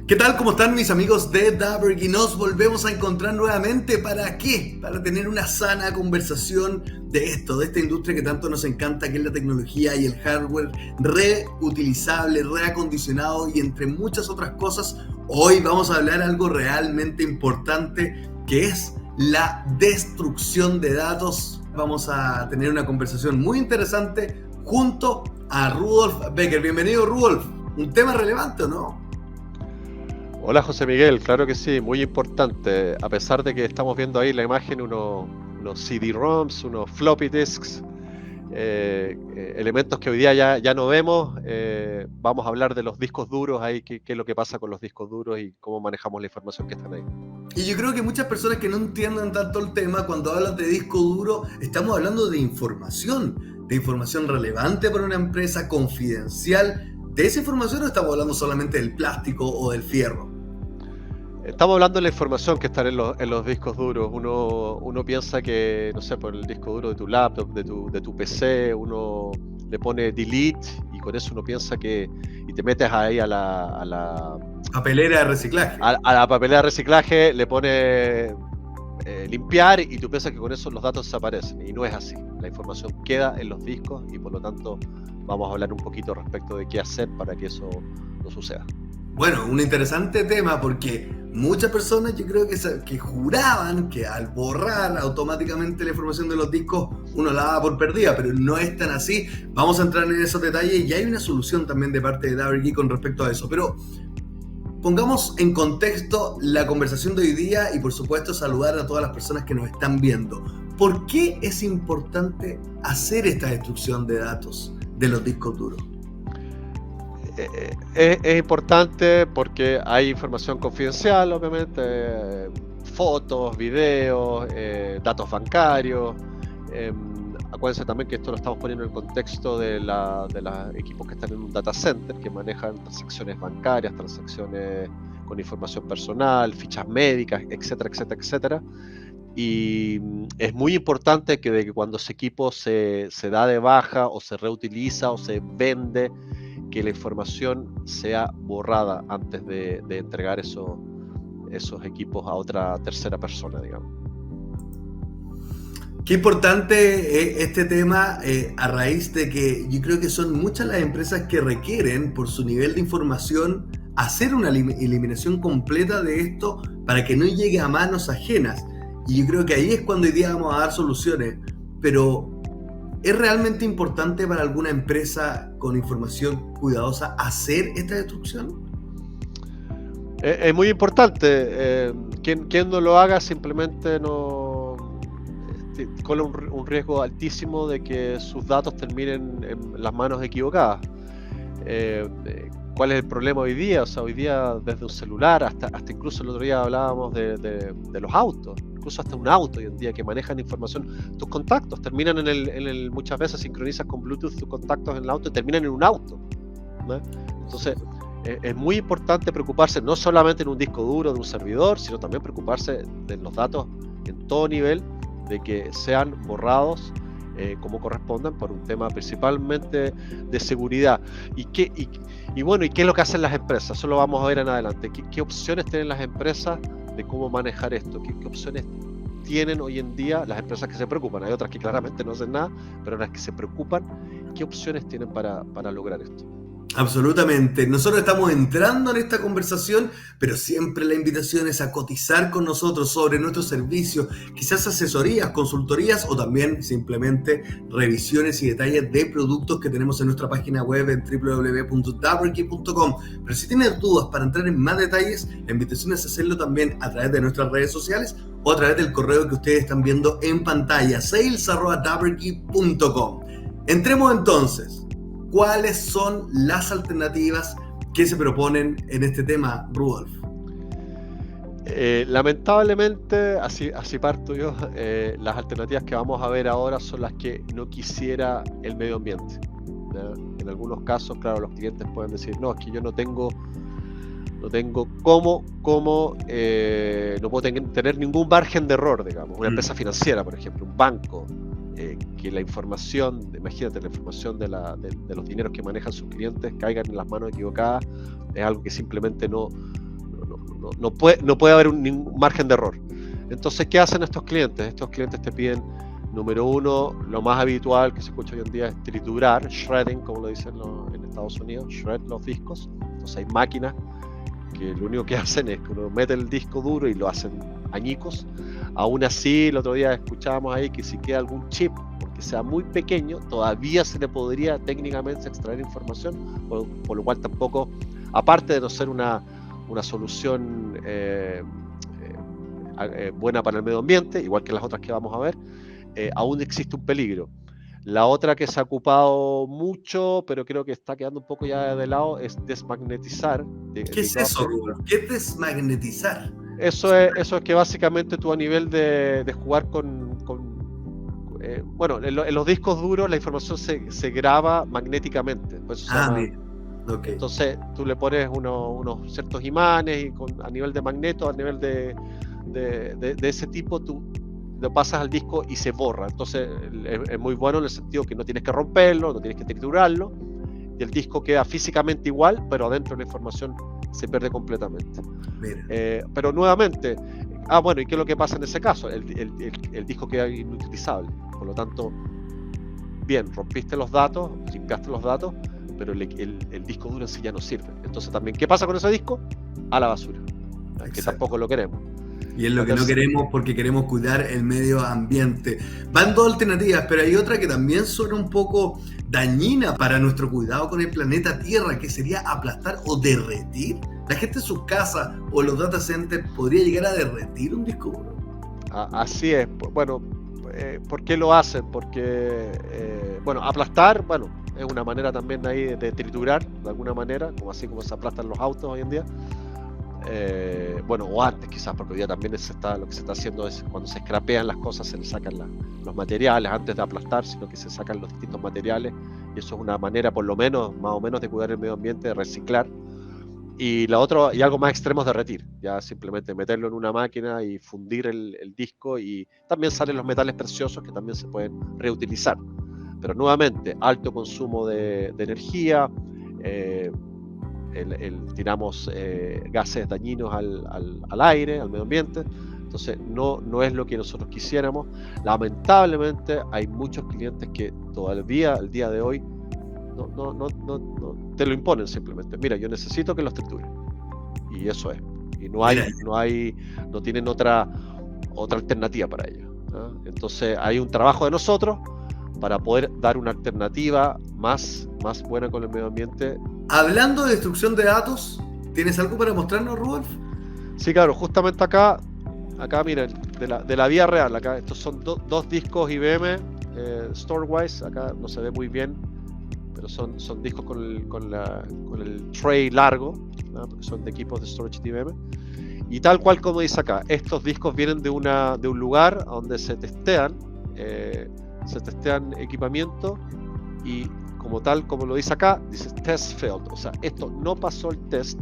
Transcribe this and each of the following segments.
¿Qué tal? ¿Cómo están mis amigos de Daberg? Y nos volvemos a encontrar nuevamente. ¿Para qué? Para tener una sana conversación de esta industria que tanto nos encanta, que es la tecnología y el hardware reutilizable, reacondicionado y entre muchas otras cosas. Hoy vamos a hablar algo realmente importante, que es la destrucción de datos. Vamos a tener una conversación muy interesante junto a Rudolf Becker. Bienvenido, Rudolf. Un tema relevante, ¿o no? Hola José Miguel, claro que sí, muy importante. A pesar de que estamos viendo ahí la imagen, unos CD-ROMs, unos floppy disks, elementos que hoy día ya no vemos. Vamos a hablar de los discos duros, ahí qué es lo que pasa con los discos duros y cómo manejamos la información que están ahí. Y yo creo que muchas personas que no entienden tanto el tema, cuando hablan de disco duro, estamos hablando de información relevante para una empresa, confidencial. ¿De esa información o estamos hablando solamente del plástico o del fierro? Estamos hablando de la información que está en los discos duros. Uno piensa que, no sé, por el disco duro de tu laptop, de tu PC, uno le pone delete y con eso uno piensa que, y te metes ahí a la papelera de reciclaje. A la papelera de reciclaje le pone limpiar y tú piensas que con eso los datos desaparecen. Y no es así. La información queda en los discos y por lo tanto vamos a hablar un poquito respecto de qué hacer para que eso no suceda. Bueno, un interesante tema porque muchas personas yo creo que juraban que al borrar automáticamente la información de los discos uno la daba por perdida, pero no es tan así. Vamos a entrar en esos detalles y hay una solución también de parte de Daberg con respecto a eso. Pero pongamos en contexto la conversación de hoy día y por supuesto saludar a todas las personas que nos están viendo. ¿Por qué es importante hacer esta destrucción de datos de los discos duros? Es importante porque hay información confidencial, obviamente, fotos, videos, datos bancarios. Acuérdense también que esto lo estamos poniendo en el contexto de los equipos que están en un data center, que manejan transacciones bancarias, transacciones con información personal, fichas médicas, etcétera, etcétera, etcétera. Y es muy importante que cuando ese equipo se da de baja o se reutiliza o se vende, que la información sea borrada antes de entregar esos equipos a otra tercera persona, digamos. Qué importante este tema a raíz de que yo creo que son muchas las empresas que requieren, por su nivel de información, hacer una eliminación completa de esto para que no llegue a manos ajenas. Y yo creo que ahí es cuando hoy día vamos a dar soluciones. Pero ¿es realmente importante para alguna empresa con información cuidadosa hacer esta destrucción? Es muy importante. Quien no lo haga simplemente corre un riesgo altísimo de que sus datos terminen en las manos equivocadas. ¿Cuál es el problema hoy día? O sea, hoy día desde un celular hasta incluso el otro día hablábamos de los autos, incluso hasta un auto hoy en día que manejan información, tus contactos terminan muchas veces sincronizas con Bluetooth tus contactos en el auto y terminan en un auto, ¿no? Entonces es muy importante preocuparse no solamente en un disco duro de un servidor, sino también preocuparse de los datos en todo nivel, de que sean borrados como correspondan por un tema principalmente de seguridad. Y bueno, ¿y qué es lo que hacen las empresas? Eso lo vamos a ver en adelante. ¿Qué opciones tienen las empresas de cómo manejar esto? ¿Qué opciones tienen hoy en día las empresas que se preocupan? Hay otras que claramente no hacen nada, pero las que se preocupan, ¿qué opciones tienen para lograr esto? Absolutamente. Nosotros estamos entrando en esta conversación, pero siempre la invitación es a cotizar con nosotros sobre nuestros servicios, quizás asesorías, consultorías o también simplemente revisiones y detalles de productos que tenemos en nuestra página web en www.daberkey.com. Pero si tienes dudas para entrar en más detalles, la invitación es hacerlo también a través de nuestras redes sociales o a través del correo que ustedes están viendo en pantalla, sales@daberkey.com. Entremos entonces. ¿Cuáles son las alternativas que se proponen en este tema, Rudolf? Lamentablemente, así parto yo, las alternativas que vamos a ver ahora son las que no quisiera el medio ambiente, ¿ya? En algunos casos, claro, los clientes pueden decir, no, es que yo no tengo cómo no puedo tener ningún margen de error, digamos. Una empresa financiera, por ejemplo, un banco, que la información, imagínate, la información de los dineros que manejan sus clientes caigan en las manos equivocadas, es algo que simplemente no puede haber ningún margen de error. Entonces, ¿qué hacen estos clientes? Estos clientes te piden, número uno, lo más habitual que se escucha hoy en día es triturar, shredding, como lo dicen en Estados Unidos, shred los discos. Entonces hay máquinas que lo único que hacen es que uno mete el disco duro y lo hacen añicos. Aún así, el otro día escuchábamos ahí que si queda algún chip, porque sea muy pequeño, todavía se le podría técnicamente extraer información, por lo cual tampoco, aparte de no ser una solución buena para el medio ambiente, igual que las otras que vamos a ver, aún existe un peligro. La otra que se ha ocupado mucho, pero creo que está quedando un poco ya de lado, es desmagnetizar. ¿Qué es eso, Rudolf? ¿Qué es desmagnetizar? Eso es que básicamente tú a nivel de jugar bueno, en los discos duros la información se graba magnéticamente. Pues okay. Entonces tú le pones unos ciertos imanes y a nivel de magneto, a nivel de ese tipo, tú lo pasas al disco y se borra. Entonces es muy bueno en el sentido que no tienes que romperlo, no tienes que triturarlo, y el disco queda físicamente igual, pero adentro la información se pierde completamente. Pero nuevamente, bueno, ¿y qué es lo que pasa en ese caso? El disco queda inutilizable. Por lo tanto, bien, rompiste los datos, limpiaste los datos, pero el disco duro en sí ya no sirve. Entonces también, ¿qué pasa con ese disco? A la basura, que tampoco lo queremos. Y es lo que no queremos porque queremos cuidar el medio ambiente. Van dos alternativas, pero hay otra que también suena un poco dañina para nuestro cuidado con el planeta Tierra, que sería aplastar o derretir. La gente en sus casas o los data centers podría llegar a derretir un disco duro. Así es. Bueno, ¿por qué lo hacen? Porque, bueno, aplastar, bueno, es una manera también ahí de triturar, de alguna manera, como así como se aplastan los autos hoy en día. Bueno, o antes quizás, porque hoy día también lo que se está haciendo es cuando se scrapean las cosas, se les sacan los materiales antes de aplastar, sino que se sacan los distintos materiales, y eso es una manera, por lo menos, más o menos, de cuidar el medio ambiente, de reciclar. Y la otra, y algo más extremo, es derretir, ya simplemente meterlo en una máquina y fundir el disco, y también salen los metales preciosos que también se pueden reutilizar. Pero nuevamente, alto consumo de energía, tiramos gases dañinos al aire, al medio ambiente. Entonces no es lo que nosotros quisiéramos. Lamentablemente hay muchos clientes que todavía al día de hoy no te lo imponen simplemente. Mira, yo necesito que los trituren, y eso es, y no tienen otra alternativa para ello, ¿no? Entonces hay un trabajo de nosotros para poder dar una alternativa más buena con el medio ambiente. Hablando de destrucción de datos, ¿tienes algo para mostrarnos, Rudolf? Sí, claro, justamente acá miren, de la vida real, acá estos son dos discos IBM Storewise, acá no se ve muy bien, pero son discos con el tray largo, ¿no? Porque son de equipos de storage de IBM. Y tal cual como dice acá, estos discos vienen de un lugar donde se testean equipamiento, y como lo dice acá, dice test failed, o sea, esto no pasó el test.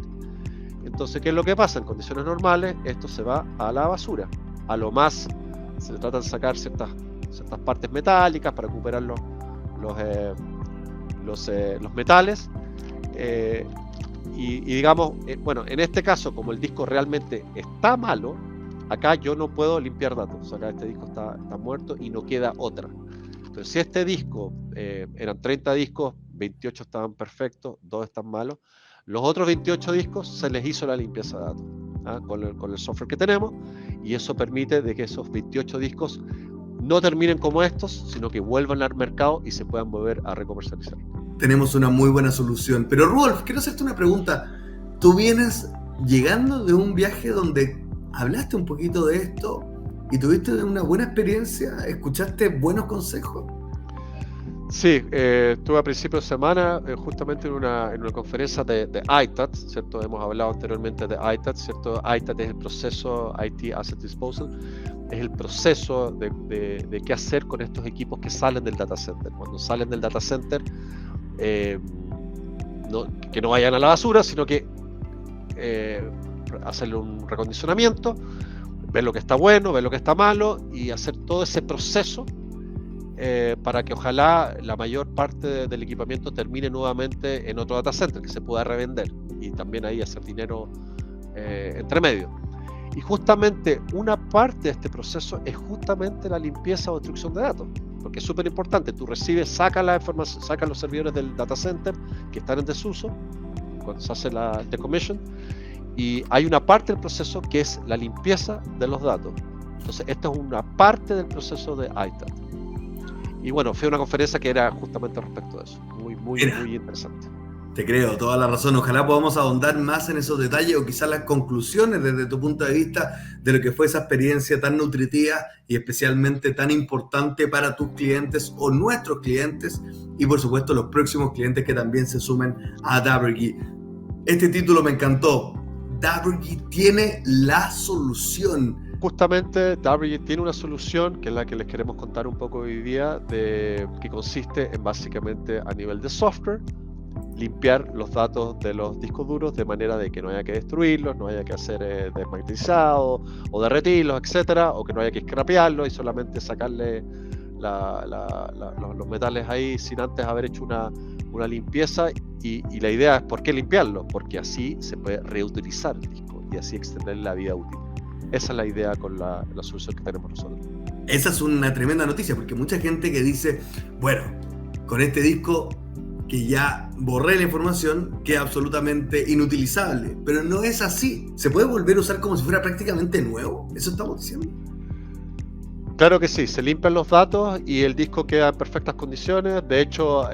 Entonces, ¿qué es lo que pasa? En condiciones normales, esto se va a la basura. A lo más, se tratan de sacar ciertas partes metálicas para recuperar los metales. Y digamos, bueno, en este caso, como el disco realmente está malo, acá yo no puedo limpiar datos. Acá este disco está muerto y no queda otra. Pero si este disco, eran 30 discos 28 estaban perfectos, 2 están malos. Los otros 28 discos se les hizo la limpieza de datos, con el software que tenemos, y eso permite de que esos 28 discos no terminen como estos, sino que vuelvan al mercado y se puedan volver a recomercializar. Tenemos una muy buena solución. Pero Rudolf, quiero hacerte una pregunta. Tú vienes llegando de un viaje donde hablaste un poquito de esto y tuviste una buena experiencia, escuchaste buenos consejos. Sí, estuve a principios de semana justamente en una conferencia de ITAD, ¿cierto? Hemos hablado anteriormente de ITAD, ¿cierto? ITAD es el proceso IT Asset Disposal, es el proceso de qué hacer con estos equipos que salen del data center. Cuando salen del data center, que no vayan a la basura, sino que hacerle un recondicionamiento, ver lo que está bueno, ver lo que está malo y hacer todo ese proceso para que ojalá la mayor parte del equipamiento termine nuevamente en otro data center que se pueda revender y también ahí hacer dinero entre medio. Y justamente una parte de este proceso es justamente la limpieza o destrucción de datos, porque es súper importante. Tú recibes, sacas la información, sacas los servidores del data center que están en desuso cuando se hace la decommission, y hay una parte del proceso que es la limpieza de los datos. Entonces esta es una parte del proceso de ITAD. Y bueno, fue una conferencia que era justamente respecto a eso. Muy interesante. Te creo, toda la razón. Ojalá podamos ahondar más en esos detalles o quizás las conclusiones desde tu punto de vista de lo que fue esa experiencia tan nutritiva y especialmente tan importante para tus clientes o nuestros clientes y por supuesto los próximos clientes que también se sumen a Dabergy. Este título me encantó. Dabergy tiene la solución. Justamente Dabergy tiene una solución que es la que les queremos contar un poco hoy día, que consiste en básicamente a nivel de software limpiar los datos de los discos duros de manera de que no haya que destruirlos, no haya que hacer desmagnetizado o derretirlos, etcétera, o que no haya que scrapearlos y solamente sacarle los metales ahí sin antes haber hecho una limpieza. Y la idea es ¿por qué limpiarlo? Porque así se puede reutilizar el disco y así extender la vida útil. Esa es la idea con la solución que tenemos nosotros. Esa es una tremenda noticia, porque mucha gente que dice, bueno, con este disco que ya borré la información, queda absolutamente inutilizable. Pero no es así. ¿Se puede volver a usar como si fuera prácticamente nuevo? ¿Eso estamos diciendo? Claro que sí, se limpian los datos y el disco queda en perfectas condiciones. De hecho,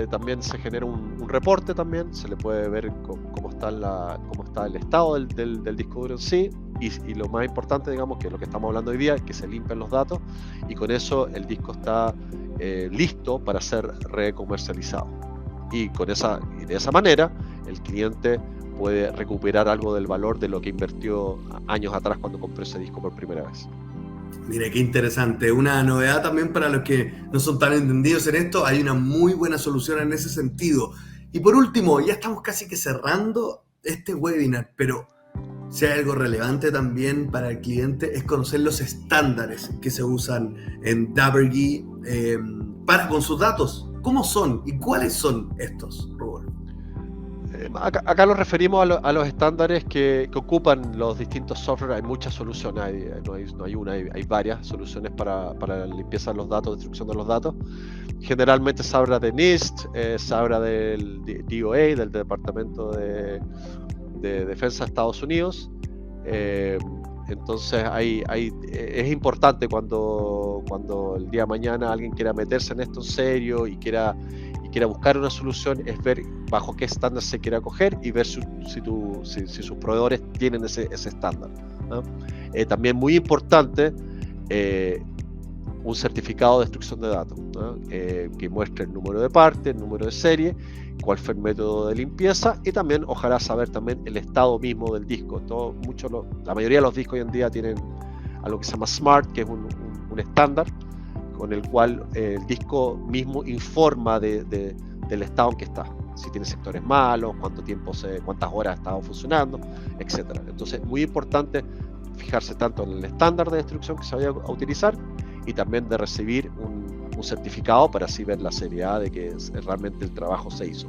también se genera un reporte también, se le puede ver cómo está el estado del disco duro en sí. Y lo más importante, digamos, que es lo que estamos hablando hoy día, es que se limpian los datos y con eso el disco está listo para ser recomercializado. Y de esa manera el cliente puede recuperar algo del valor de lo que invirtió años atrás cuando compró ese disco por primera vez. Mira, qué interesante. Una novedad también para los que no son tan entendidos en esto. Hay una muy buena solución en ese sentido. Y por último, ya estamos casi que cerrando este webinar, pero si hay algo relevante también para el cliente es conocer los estándares que se usan en Dabergy para con sus datos. ¿Cómo son y cuáles son estos, Rubén? Acá nos referimos a los estándares que ocupan los distintos software. Hay muchas soluciones, no hay una, hay varias soluciones para la limpieza de los datos, destrucción de los datos. Generalmente se habla de NIST, se habla del DOA, del Departamento de Defensa de Estados Unidos. Entonces es importante cuando el día de mañana alguien quiera meterse en esto en serio y quiera buscar una solución, es ver bajo qué estándar se quiere acoger y ver si sus proveedores tienen ese estándar, ¿no? También muy importante, un certificado de destrucción de datos, ¿no? Que muestre el número de parte, el número de serie, cuál fue el método de limpieza y también ojalá saber también el estado mismo del disco. La mayoría de los discos hoy en día tienen algo que se llama SMART, que es un estándar con el cual el disco mismo informa del estado en que está, si tiene sectores malos, cuántas horas ha estado funcionando, etcétera. Entonces muy importante fijarse tanto en el estándar de destrucción que se vaya a utilizar y también de recibir un certificado para así ver la seriedad de que realmente el trabajo se hizo.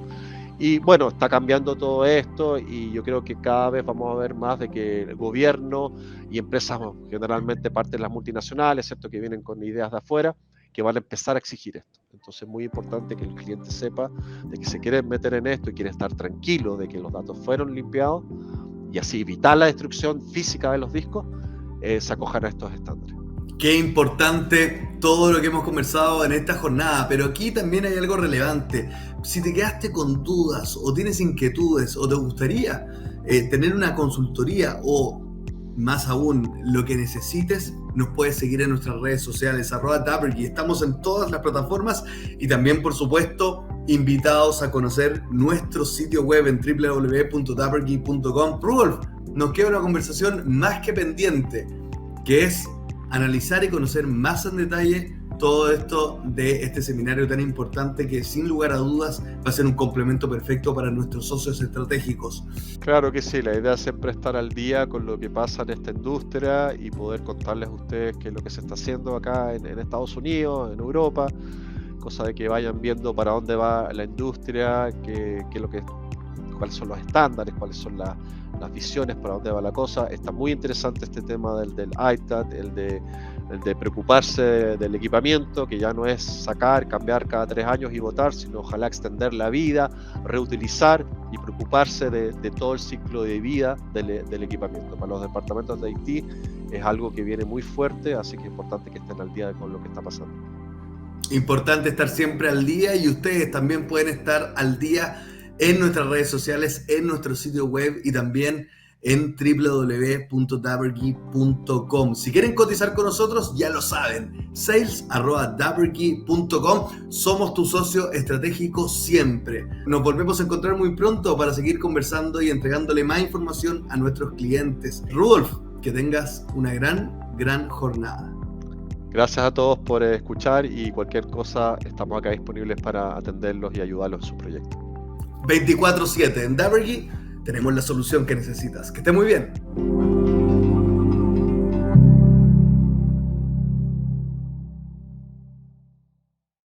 Y bueno, está cambiando todo esto y yo creo que cada vez vamos a ver más de que el gobierno y empresas, generalmente parte de las multinacionales, ¿cierto?, que vienen con ideas de afuera, que van a empezar a exigir esto. Entonces es muy importante que el cliente sepa de que se quiere meter en esto y quiere estar tranquilo de que los datos fueron limpiados y así evitar la destrucción física de los discos, se acojan a estos estándares. Qué importante todo lo que hemos conversado en esta jornada, pero aquí también hay algo relevante. Si te quedaste con dudas o tienes inquietudes o te gustaría tener una consultoría o más aún lo que necesites, nos puedes seguir en nuestras redes sociales @Dabergy. Estamos en todas las plataformas y también, por supuesto, invitados a conocer nuestro sitio web en www.dabergy.com. Rudolf, nos queda una conversación más que pendiente, que es analizar y conocer más en detalle todo esto de este seminario tan importante que sin lugar a dudas va a ser un complemento perfecto para nuestros socios estratégicos. Claro que sí, la idea es siempre estar al día con lo que pasa en esta industria y poder contarles a ustedes qué es lo que se está haciendo acá en Estados Unidos, en Europa, cosa de que vayan viendo para dónde va la industria, cuáles son los estándares, cuáles son las visiones, para dónde va la cosa. Está muy interesante este tema del ITAT, el de preocuparse del equipamiento, que ya no es sacar, cambiar cada 3 años y botar, sino ojalá extender la vida, reutilizar y preocuparse de todo el ciclo de vida del equipamiento. Para los departamentos de IT es algo que viene muy fuerte, así que es importante que estén al día con lo que está pasando. Importante estar siempre al día, y ustedes también pueden estar al día en nuestras redes sociales, en nuestro sitio web y también en www.dabergy.com. Si quieren cotizar con nosotros, ya lo saben, sales@dabergy.com. Somos tu socio estratégico siempre. Nos volvemos a encontrar muy pronto para seguir conversando y entregándole más información a nuestros clientes. Rudolf, que tengas una gran jornada. Gracias a todos por escuchar, y cualquier cosa estamos acá disponibles para atenderlos y ayudarlos en sus proyectos. 24/7 en Dabergy tenemos la solución que necesitas. Que esté muy bien.